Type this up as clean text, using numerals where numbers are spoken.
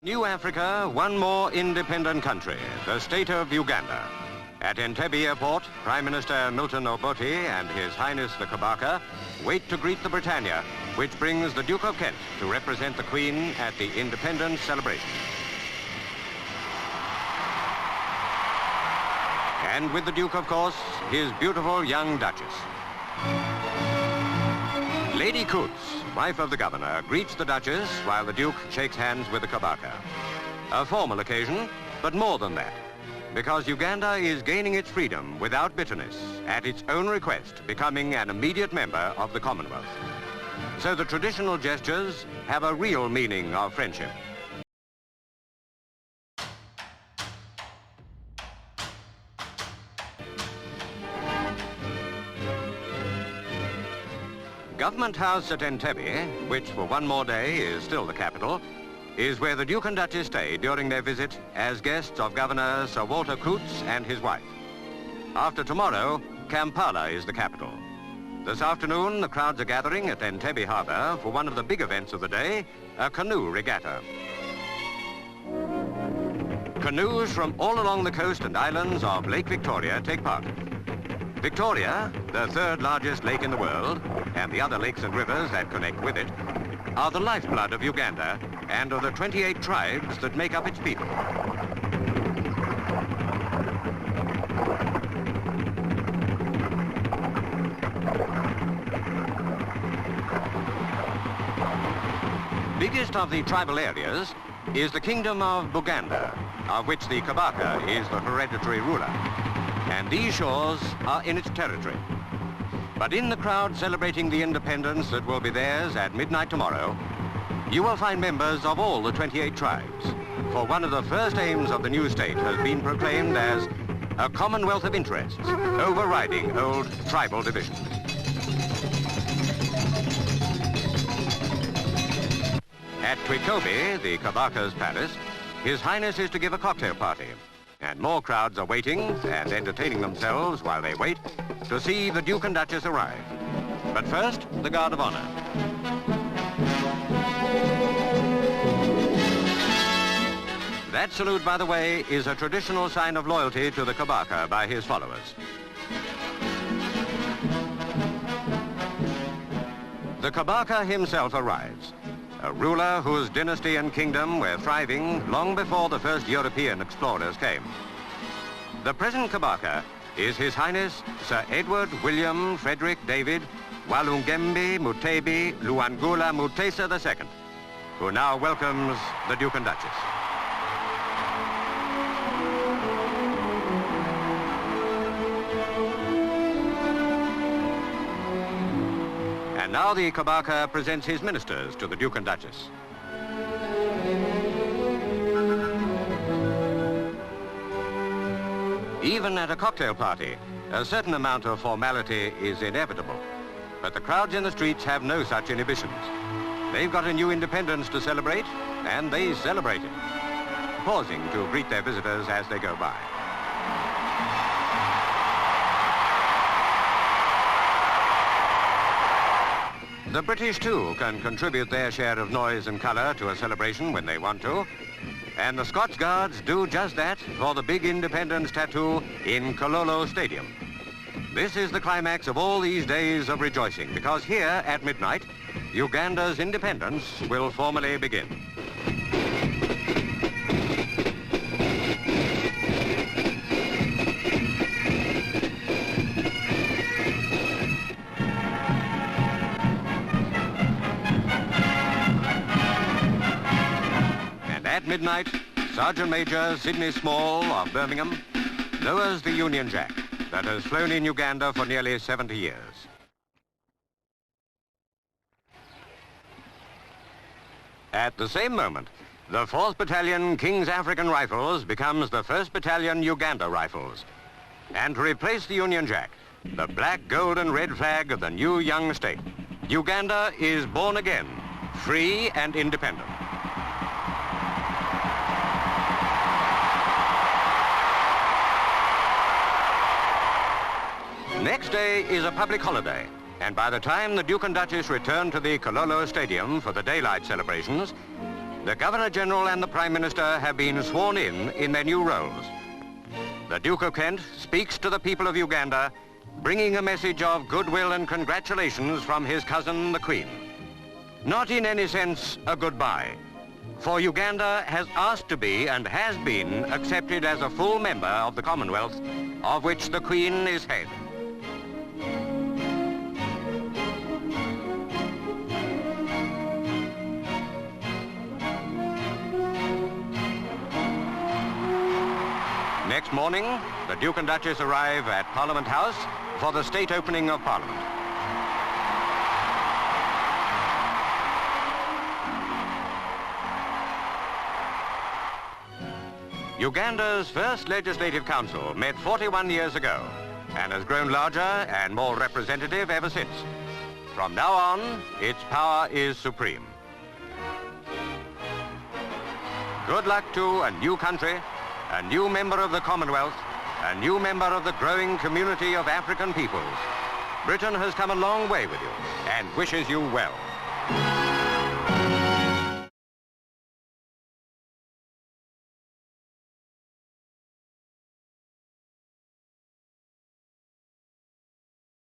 New Africa, one more independent country, the state of Uganda. At Entebbe Airport, Prime Minister Milton Obote and His Highness the Kabaka wait to greet the Britannia, which brings the Duke of Kent to represent the Queen at the independence celebration. And with the Duke, of course, his beautiful young Duchess. Lady Coutts, wife of the governor, greets the Duchess while the Duke shakes hands with the Kabaka. A formal occasion, but more than that, because Uganda is gaining its freedom without bitterness, at its own request, becoming an immediate member of the Commonwealth. So the traditional gestures have a real meaning of friendship. Government House at Entebbe, which for one more day is still the capital, is where the Duke and Duchess stay during their visit as guests of Governor Sir Walter Coutts and his wife. After tomorrow, Kampala is the capital. This afternoon, the crowds are gathering at Entebbe Harbour for one of the big events of the day, a canoe regatta. Canoes from all along the coast and islands of Lake Victoria take part. Victoria, the third largest lake in the world, and the other lakes and rivers that connect with it, are the lifeblood of Uganda and of the 28 tribes that make up its people. Biggest of the tribal areas is the Kingdom of Buganda, of which the Kabaka is the hereditary ruler. And these shores are in its territory. But in the crowd celebrating the independence that will be theirs at midnight tomorrow, you will find members of all the 28 tribes. For one of the first aims of the new state has been proclaimed as a commonwealth of interests, overriding old tribal divisions. At Twikobi, the Kabaka's palace, His Highness is to give a cocktail party. And more crowds are waiting and entertaining themselves while they wait to see the Duke and Duchess arrive. But first, the Guard of Honor. That salute, by the way, is a traditional sign of loyalty to the Kabaka by his followers. The Kabaka himself arrives, a ruler whose dynasty and kingdom were thriving long before the first European explorers came. The present Kabaka is His Highness Sir Edward William Frederick David Walungembe Mutebi Luangula Mutesa II, who now welcomes the Duke and Duchess. And now the Kabaka presents his ministers to the Duke and Duchess. Even at a cocktail party, a certain amount of formality is inevitable. But the crowds in the streets have no such inhibitions. They've got a new independence to celebrate, and they celebrate it, pausing to greet their visitors as they go by. The British, too, can contribute their share of noise and colour to a celebration when they want to. And the Scots Guards do just that for the big independence tattoo in Kololo Stadium. This is the climax of all these days of rejoicing, because here at midnight, Uganda's independence will formally begin. At midnight, Sergeant Major Sidney Small of Birmingham lowers the Union Jack that has flown in Uganda for nearly 70 years. At the same moment, the 4th Battalion King's African Rifles becomes the 1st Battalion Uganda Rifles. And to replace the Union Jack, the black, gold and red flag of the new young state, Uganda is born again, free and independent. Next day is a public holiday, and by the time the Duke and Duchess return to the Kololo Stadium for the daylight celebrations, The Governor-General and the Prime Minister have been sworn in their new roles. The Duke of Kent speaks to the people of Uganda, bringing a message of goodwill and congratulations from his cousin, the Queen. Not in any sense a goodbye, for Uganda has asked to be and has been accepted as a full member of the Commonwealth, of which the Queen is head. Next morning, the Duke and Duchess arrive at Parliament House for the state opening of Parliament. Uganda's first Legislative Council met 41 years ago and has grown larger and more representative ever since. From now on, its power is supreme. Good luck to a new country, a new member of the Commonwealth, a new member of the growing community of African peoples. Britain has come a long way with you and wishes you well.